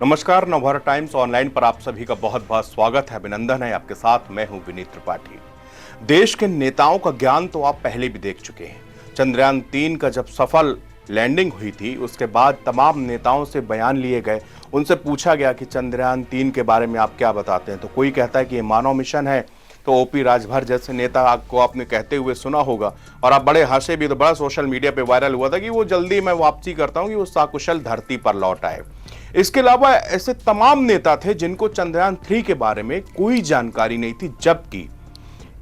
नमस्कार, Navbharat times online पर आप सभी का बहुत बहुत स्वागत है। अभिनंदन है आपके साथ। मैं हूं विनीत त्रिपाठी। देश के नेताओं का ज्ञान तो आप पहले भी देख चुके हैं। चंद्रयान 3 का जब सफल लैंडिंग हुई थी उसके बाद तमाम नेताओं से बयान लिए गए। उनसे पूछा गया कि चंद्रयान 3 के बारे में आप क्या बताते हैं। तो कोई कहता है कि ये मानव मिशन है, तो ओपी राजभर जैसे नेता आपको आपने कहते हुए सुना होगा और आप बड़े हंसे भी। तो बड़ा सोशल मीडिया पे वायरल हुआ था कि वो जल्दी मैं वापसी करता हूं कि वो सकुशल धरती पर लौट आए। इसके अलावा ऐसे तमाम नेता थे जिनको चंद्रयान 3 के बारे में कोई जानकारी नहीं थी, जबकि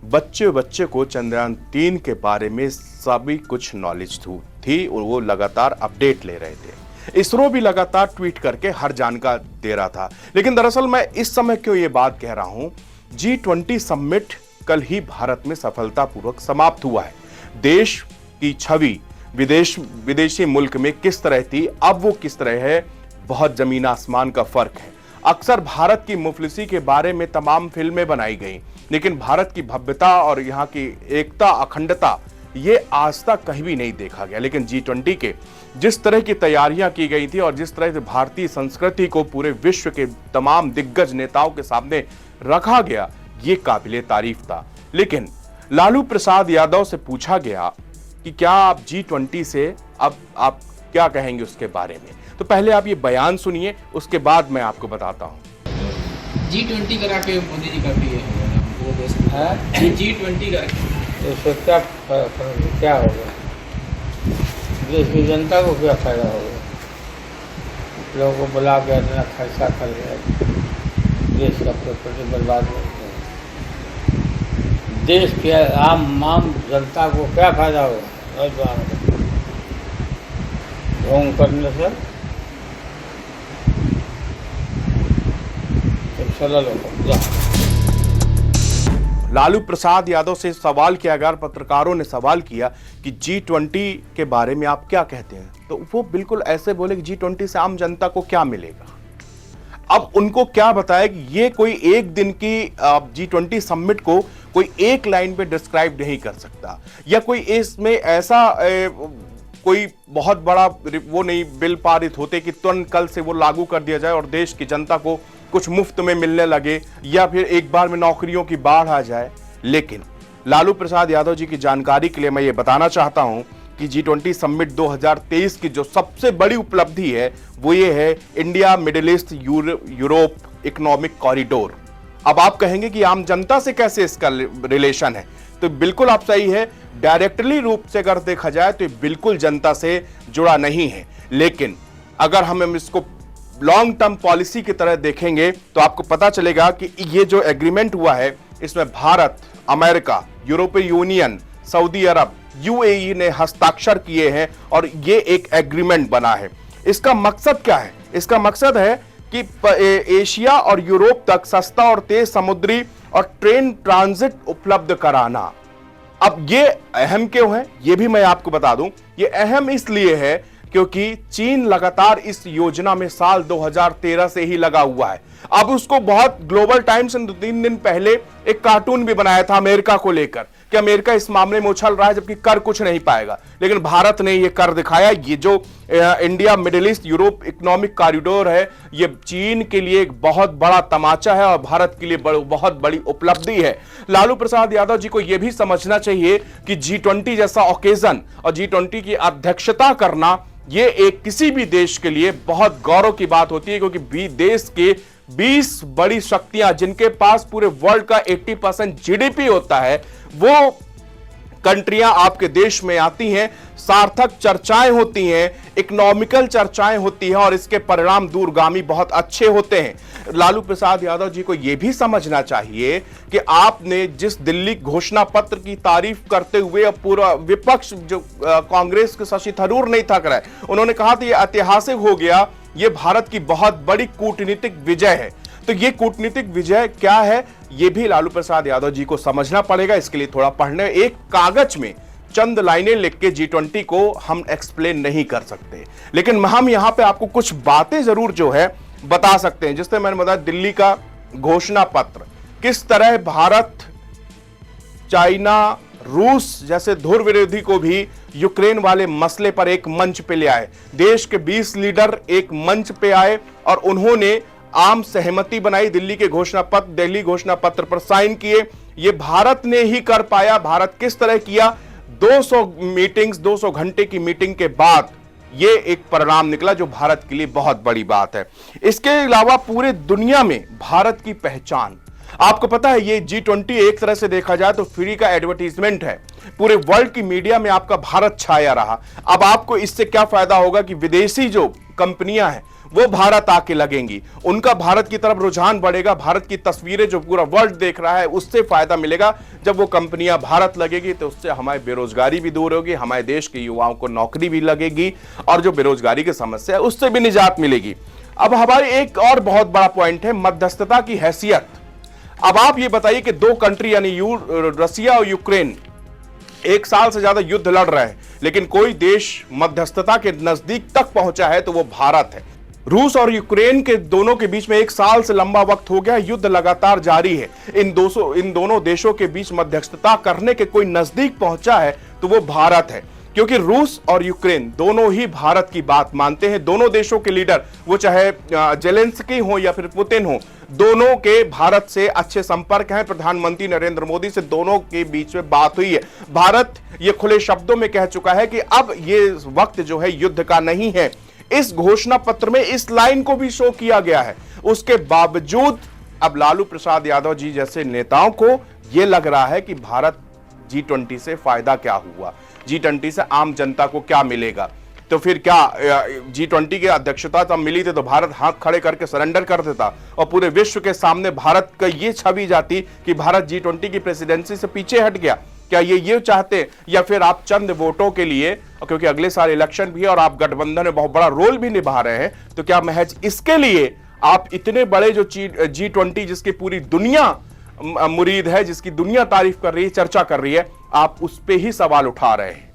बच्चे बच्चे को चंद्रयान 3 के बारे में सभी कुछ नॉलेज थी और वो लगातार अपडेट ले रहे थे। इसरो भी लगातार ट्वीट करके हर जानकारी दे रहा था। लेकिन दरअसल मैं इस समय क्यों ये बात कह रहा हूं, G20 समिट कल ही भारत में सफलतापूर्वक समाप्त हुआ है। देश की छवि विदेशी मुल्क में किस तरह थी, अब वो किस तरह है, बहुत जमीन आसमान का फर्क है। अक्सर भारत की मुफलिसी के बारे में तमाम फिल्में बनाई गई, लेकिन भारत की भव्यता और यहाँ की एकता, अखंडता, ये आज तक कहीं भी नहीं देखा गया। लेकिन G20 के जिस तरह की तैयारियां की गई थी और जिस तरह से भारतीय संस्कृति को पूरे विश्व के तमाम दिग्गज नेताओं के सामने रखा गया, ये काबिले तारीफ था। लेकिन लालू प्रसाद यादव से पूछा गया कि क्या आप G20 से अब आप क्या कहेंगे उसके बारे में। तो पहले आप ये बयान सुनिए, उसके बाद मैं आपको बताता हूं। G20 करा के मोदी जी काफी है G20 करके इससे क्या होगा, देश की जनता को क्या फायदा होगा। लोगों को बुला के इतना खर्चा कर लिया, देश का प्रति बर्बाद हो गया। देश के आम जनता को क्या फायदा होगा ढोंग करने से। लालू प्रसाद यादव से सवाल किया गया, पत्रकारों ने सवाल किया कि G20 के बारे में आप क्या कहते हैं, तो वो बिल्कुल ऐसे बोले कि G20 से आम जनता को क्या मिलेगा। अब उनको क्या बताया कि ये कोई एक दिन की G20 समिट को कोई एक लाइन पे डिस्क्राइब नहीं कर सकता, या कोई इसमें ऐसा कोई बहुत बड़ा वो नहीं बिल पारित होते कि तुरंत कल से वो लागू कर दिया जाए और देश की जनता को कुछ मुफ्त में मिलने लगे, या फिर एक बार में नौकरियों की बाढ़ आ जाए। लेकिन लालू प्रसाद यादव जी की जानकारी के लिए मैं ये बताना चाहता हूं कि G20 समिट 2023 की जो सबसे बड़ी उपलब्धि है वो ये है India middle east Europe economic corridor. अब आप कहेंगे कि आम जनता से कैसे इसका रिलेशन है, तो बिल्कुल आप सही है। डायरेक्टली रूप से अगर देखा जाए तो बिल्कुल जनता से जुड़ा नहीं है। लेकिन अगर हम इसको लॉन्ग टर्म पॉलिसी की तरह देखेंगे तो आपको पता चलेगा कि ये जो एग्रीमेंट हुआ है इसमें भारत, अमेरिका, यूरोपीय यूनियन, सऊदी अरब, UAE ने हस्ताक्षर किए हैं और ये एक एग्रीमेंट बना है। इसका मकसद क्या है? इसका मकसद है कि एशिया और यूरोप तक सस्ता और तेज समुद्री और ट्रेन ट्रांजिट उपलब्ध कराना। अब ये अहम क्यों है, ये भी मैं आपको बता दूं। ये अहम इसलिए है क्योंकि चीन लगातार इस योजना में साल 2013 से ही लगा हुआ है। अब उसको बहुत ग्लोबल टाइम्स ने 2-3 दिन पहले एक कार्टून भी बनाया था अमेरिका को लेकर कि अमेरिका इस मामले में उछल रहा है जबकि कर कुछ नहीं पाएगा। लेकिन भारत ने ये कर दिखाया। ये जो India middle east Europe economic corridor है, ये चीन के लिए एक बहुत बड़ा तमाचा है और भारत के लिए बहुत बड़ी उपलब्धि है। लालू प्रसाद यादव जी को यह भी समझना चाहिए कि G20 जैसा ओकेजन और G20 की अध्यक्षता करना ये एक किसी भी देश के लिए बहुत गौरव की बात होती है, क्योंकि देश के 20 बड़ी शक्तियां जिनके पास पूरे वर्ल्ड का 80% GDP होता है, वो कंट्रियां आपके देश में आती हैं, सार्थक चर्चाएं होती हैं, इकोनॉमिकल चर्चाएं होती हैं और इसके परिणाम दूरगामी बहुत अच्छे होते हैं। लालू प्रसाद यादव जी को यह भी समझना चाहिए कि आपने जिस दिल्ली घोषणा पत्र की तारीफ करते हुए पूरा विपक्ष जो कांग्रेस के शशि थरूर नहीं थक रहा है, उन्होंने कहा था यह ऐतिहासिक हो गया, यह भारत की बहुत बड़ी कूटनीतिक विजय है। तो ये कूटनीतिक विजय क्या है, ये भी लालू प्रसाद यादव जी को समझना पड़ेगा। इसके लिए थोड़ा पढ़ने, एक कागज में चंद लाइनें लिख के G20 को हम एक्सप्लेन नहीं कर सकते, लेकिन हम यहां पे आपको कुछ बातें जरूर जो है बता सकते हैं। जिससे मैंने बताया दिल्ली का घोषणा पत्र, किस तरह भारत, चाइना, रूस जैसे धुर विरोधी को भी यूक्रेन वाले मसले पर एक मंच पे ले आए। देश के 20 लीडर एक मंच पे आए और उन्होंने आम सहमति बनाई, दिल्ली घोषणा पत्र पर साइन किए। ये भारत ने ही कर पाया। भारत किस तरह किया? 200 घंटे की मीटिंग के बाद ये एक परिणाम निकला जो भारत के लिए बहुत बड़ी बात है। इसके अलावा पूरे दुनिया में भारत की पहचान, आपको पता है ये G20 एक तरह से देखा जाए तो फ्री का एडवर्टीजमेंट है। पूरे वर्ल्ड की मीडिया में आपका भारत छाया रहा। अब आपको इससे क्या फायदा होगा कि विदेशी जो कंपनियां हैं वो भारत आके लगेंगी, उनका भारत की तरफ रुझान बढ़ेगा। भारत की तस्वीरें जो पूरा वर्ल्ड देख रहा है उससे फायदा मिलेगा। जब वो कंपनियां भारत लगेगी तो उससे हमारी बेरोजगारी भी दूर होगी, हमारे देश के युवाओं को नौकरी भी लगेगी और जो बेरोजगारी की समस्या है उससे भी निजात मिलेगी। अब हमारी एक और बहुत बड़ा पॉइंट है मध्यस्थता की हैसियत। अब आप ये बताइए कि दो कंट्री यानी रसिया और यूक्रेन 1 साल से ज्यादा युद्ध लड़ रहे हैं, लेकिन कोई देश मध्यस्थता के नजदीक तक पहुंचा है तो वो भारत है। रूस और यूक्रेन के दोनों के बीच में 1 साल से लंबा वक्त हो गया, युद्ध लगातार जारी है। इन दोनों देशों के बीच मध्यस्थता करने के कोई नजदीक पहुंचा है तो वो भारत है, क्योंकि रूस और यूक्रेन दोनों ही भारत की बात मानते हैं। दोनों देशों के लीडर, वो चाहे जेलेंस्की हो या फिर पुतिन हो, दोनों के भारत से अच्छे संपर्क हैं। प्रधानमंत्री नरेंद्र मोदी से दोनों के बीच में बात हुई है। भारत ये खुले शब्दों में कह चुका है कि अब ये वक्त जो है युद्ध का नहीं है। इस घोषणा पत्र में इस लाइन को भी शो किया गया है। उसके बावजूद अब लालू प्रसाद यादव जी जैसे नेताओं को यह लग रहा है कि भारत G20 से फायदा क्या हुआ, G20 से आम जनता को क्या मिलेगा। तो फिर क्या G20 की अध्यक्षता तब मिली थी तो भारत हाथ खड़े करके सरेंडर कर देता और पूरे विश्व के सामने भारत का ये छवि जाती कि भारत G20 की प्रेसिडेंसी से पीछे हट गया। क्या ये चाहते, या फिर आप चंद वोटों के लिए, क्योंकि अगले साल इलेक्शन भी है और आप गठबंधन में बहुत बड़ा रोल भी निभा रहे हैं, तो क्या महज इसके लिए आप इतने बड़े जो G20 जिसकी पूरी दुनिया मुरीद है, जिसकी दुनिया तारीफ कर रही है, चर्चा कर रही है, आप उस पे ही सवाल उठा रहे हैं?